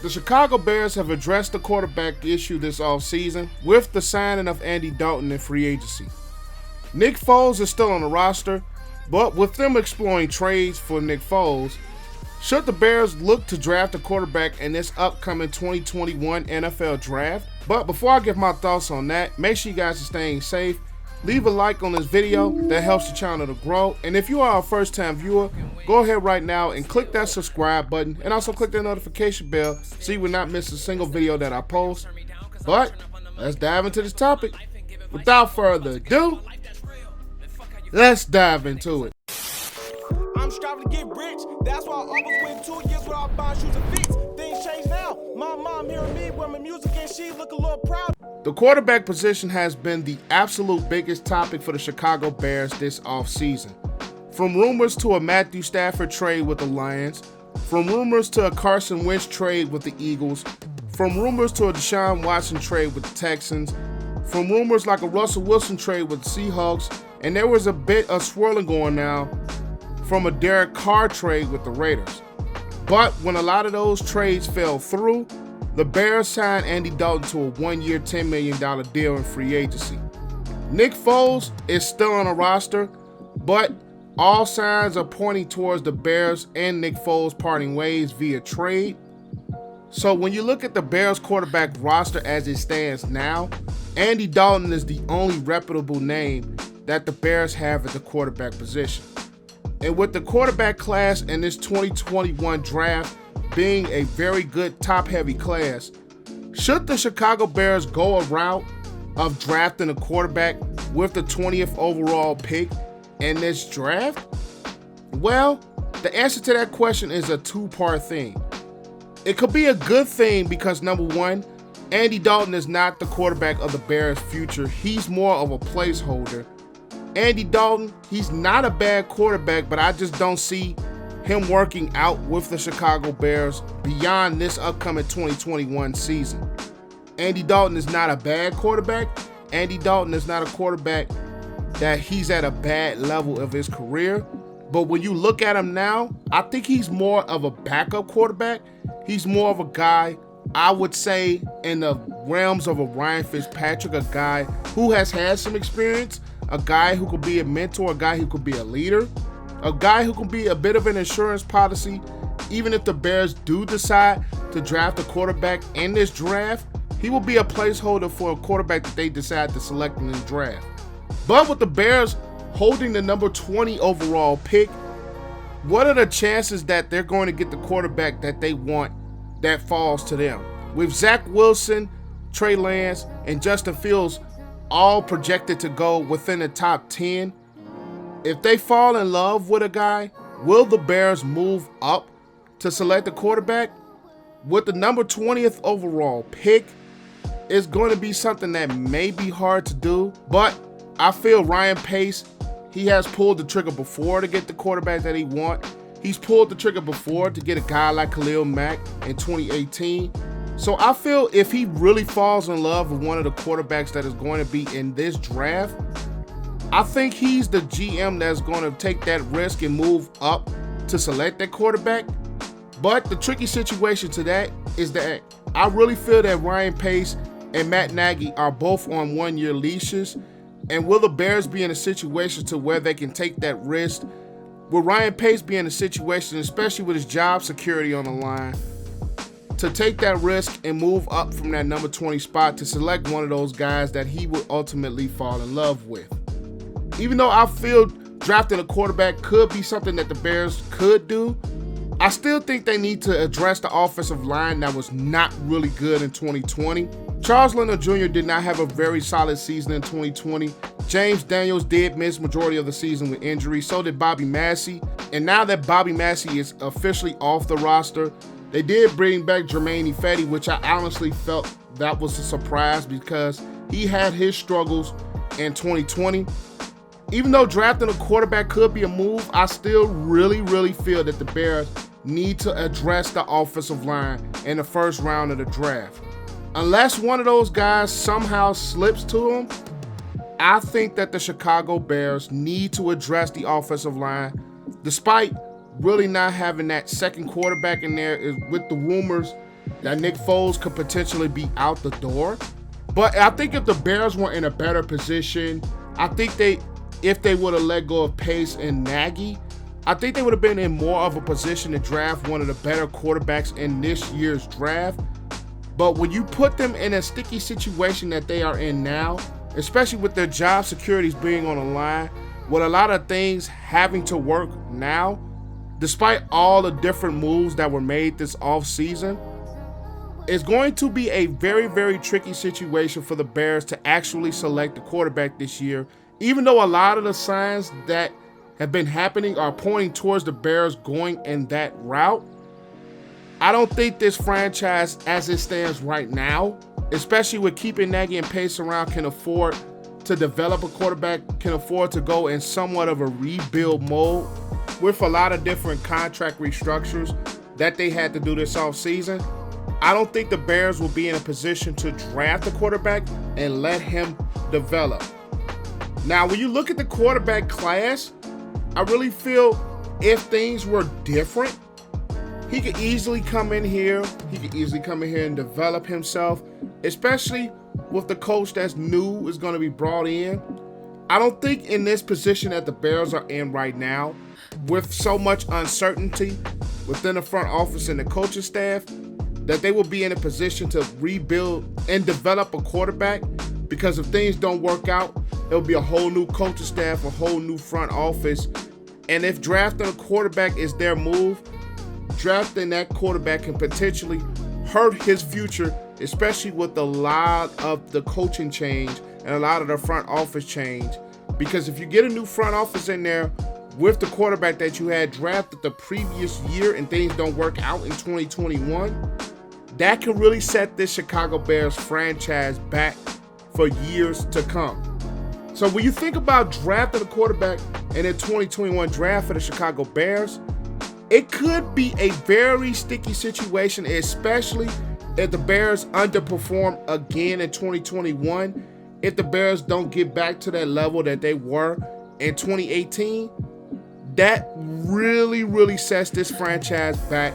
The Chicago Bears have addressed the quarterback issue this offseason with the signing of Andy Dalton in free agency. Nick Foles is still on the roster, but with them exploring trades for Nick Foles, should the Bears look to draft a quarterback in this upcoming 2021 NFL draft? But before I give my thoughts on that, make sure you guys are staying safe. Leave a like on this video, that helps the channel to grow. And if you are a first time viewer, go ahead right now and click that subscribe button and also click that notification bell so you will not miss a single video that I post. But let's dive into this topic. Without further ado, let's dive into it. I'm striving to get rich, that's why I almost went 2 years without buying shoes and fits. Things change now, my mom hearing me with my music and she look a little proud. The quarterback position has been the absolute biggest topic for the Chicago Bears this offseason. From rumors to a Matthew Stafford trade with the Lions, from rumors to a Carson Wentz trade with the Eagles, from rumors to a Deshaun Watson trade with the Texans, from rumors like a Russell Wilson trade with the Seahawks, and there was a bit of swirling going now from a Derek Carr trade with the Raiders. But when a lot of those trades fell through, the Bears signed Andy Dalton to a 1-year, $10 million deal in free agency. Nick Foles is still on the roster, but all signs are pointing towards the Bears and Nick Foles parting ways via trade. So when you look at the Bears quarterback roster as it stands now, Andy Dalton is the only reputable name that the Bears have at the quarterback position. And with the quarterback class in this 2021 draft being a very good top-heavy class, should the Chicago Bears go a route of drafting a quarterback with the 20th overall pick in this draft? Well, the answer to that question is a two-part thing. It could be a good thing because, number one, Andy Dalton is not the quarterback of the Bears' future. He's more of a placeholder. Andy Dalton, he's not a bad quarterback, but I just don't see him working out with the Chicago Bears beyond this upcoming 2021 season. Andy Dalton is not a bad quarterback. Andy Dalton is not a quarterback that he's at a bad level of his career. But when you look at him now, I think he's more of a backup quarterback. He's more of a guy, I would say, in the realms of a Ryan Fitzpatrick, a guy who has had some experience, a guy who could be a mentor, a guy who could be a leader, a guy who can be a bit of an insurance policy. Even if the Bears do decide to draft a quarterback in this draft, he will be a placeholder for a quarterback that they decide to select in the draft. But with the Bears holding the number 20 overall pick, what are the chances that they're going to get the quarterback that they want that falls to them? With Zach Wilson, Trey Lance, and Justin Fields all projected to go within the top 10, if they fall in love with a guy, will the Bears move up to select a quarterback? With the number 20th overall pick, it's going to be something that may be hard to do, but I feel Ryan Pace, he has pulled the trigger before to get the quarterback that he wants. He's pulled the trigger before to get a guy like Khalil Mack in 2018. So I feel if he really falls in love with one of the quarterbacks that is going to be in this draft, I think he's the GM that's going to take that risk and move up to select that quarterback. But the tricky situation to that is that I really feel that Ryan Pace and Matt Nagy are both on 1-year leashes. And will the Bears be in a situation to where they can take that risk? Will Ryan Pace be in a situation, especially with his job security on the line, to take that risk and move up from that number 20 spot to select one of those guys that he would ultimately fall in love with? Even though I feel drafting a quarterback could be something that the Bears could do, I still think they need to address the offensive line that was not really good in 2020. Charles Leonard Jr. did not have a very solid season in 2020. James Daniels did miss majority of the season with injury. So did Bobby Massey. And now that Bobby Massey is officially off the roster, they did bring back Jermaine Ifedi, which I honestly felt that was a surprise because he had his struggles in 2020. Even though drafting a quarterback could be a move, I still really feel that the Bears need to address the offensive line in the first round of the draft. Unless one of those guys somehow slips to them, I think that the Chicago Bears need to address the offensive line, despite really not having that second quarterback in there. With the rumors that Nick Foles could potentially be out the door. But I think if the Bears were in a better position, I think if they would have let go of Pace and Nagy, I think they would have been in more of a position to draft one of the better quarterbacks in this year's draft. But when you put them in a sticky situation that they are in now, especially with their job securities being on the line, with a lot of things having to work now, despite all the different moves that were made this offseason, it's going to be a very, very tricky situation for the Bears to actually select the quarterback this year, even though a lot of the signs that have been happening are pointing towards the Bears going in that route. I don't think this franchise, as it stands right now, especially with keeping Nagy and Pace around, can afford to develop a quarterback, can afford to go in somewhat of a rebuild mode with a lot of different contract restructures that they had to do this offseason. I don't think the Bears will be in a position to draft a quarterback and let him develop. Now, when you look at the quarterback class, I really feel if things were different, he could easily come in here. He could easily come in here and develop himself, especially with the coach that's new is going to be brought in. I don't think in this position that the Bears are in right now, with so much uncertainty within the front office and the coaching staff, that they will be in a position to rebuild and develop a quarterback, because if things don't work out, it'll be a whole new coaching staff, a whole new front office. And if drafting a quarterback is their move, drafting that quarterback can potentially hurt his future, especially with a lot of the coaching change and a lot of the front office change. Because if you get a new front office in there with the quarterback that you had drafted the previous year and things don't work out in 2021, that can really set this Chicago Bears franchise back for years to come. So when you think about drafting a quarterback in the 2021 draft for the Chicago Bears, it could be a very sticky situation, especially if the Bears underperform again in 2021. If the Bears don't get back to that level that they were in 2018, that really, really sets this franchise back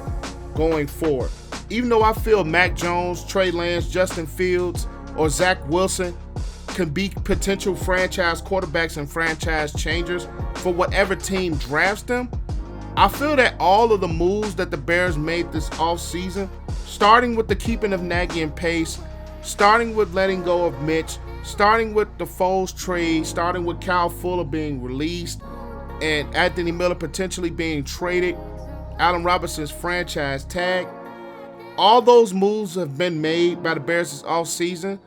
going forward. Even though I feel Mac Jones, Trey Lance, Justin Fields, or Zach Wilson can be potential franchise quarterbacks and franchise changers for whatever team drafts them, I feel that all of the moves that the Bears made this offseason, starting with the keeping of Nagy and Pace, starting with letting go of Mitch, starting with the Foles trade, starting with Kyle Fuller being released, and Anthony Miller potentially being traded, Allen Robinson's franchise tag, all those moves have been made by the Bears this offseason,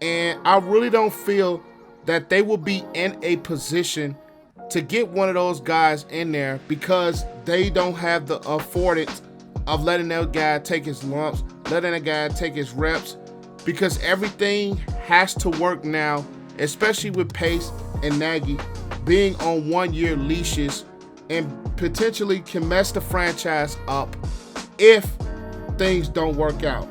and I really don't feel that they will be in a position to get one of those guys in there, because they don't have the affordance of letting that guy take his lumps, letting that guy take his reps, because everything has to work now, especially with Pace and Nagy being on one-year leashes and potentially can mess the franchise up if things don't work out.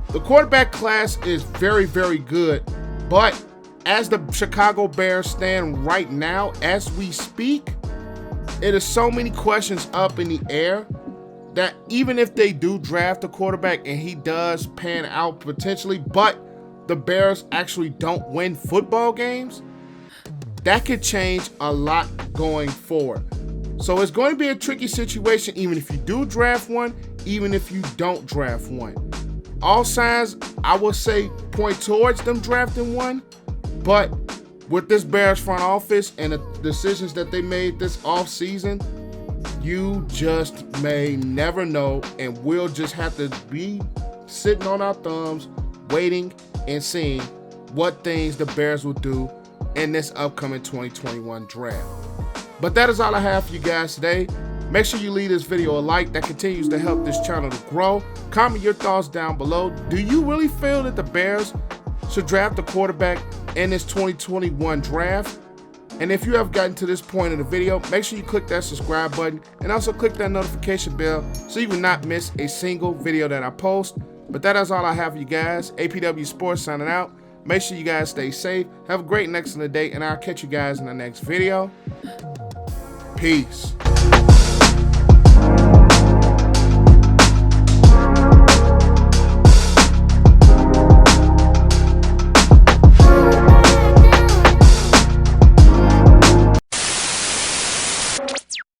The quarterback class is very, very good, but as the Chicago Bears stand right now, as we speak, it is so many questions up in the air that even if they do draft a quarterback and he does pan out potentially, but the Bears actually don't win football games, that could change a lot going forward. So it's going to be a tricky situation, even if you do draft one, even if you don't draft one. All signs, I would say, point towards them drafting one, but with this Bears front office and the decisions that they made this offseason, you just may never know, and we'll just have to be sitting on our thumbs, waiting and seeing what things the Bears will do in this upcoming 2021 draft. But that is all I have for you guys today. Make sure you leave this video a like. That continues to help this channel to grow. Comment your thoughts down below. Do you really feel that the Bears should draft a quarterback in this 2021 draft? And if you have gotten to this point in the video, make sure you click that subscribe button and also click that notification bell so you will not miss a single video that I post. But that is all I have for you guys. APW Sports signing out. Make sure you guys stay safe. Have a great and excellent day, and I'll catch you guys in the next video. Peace.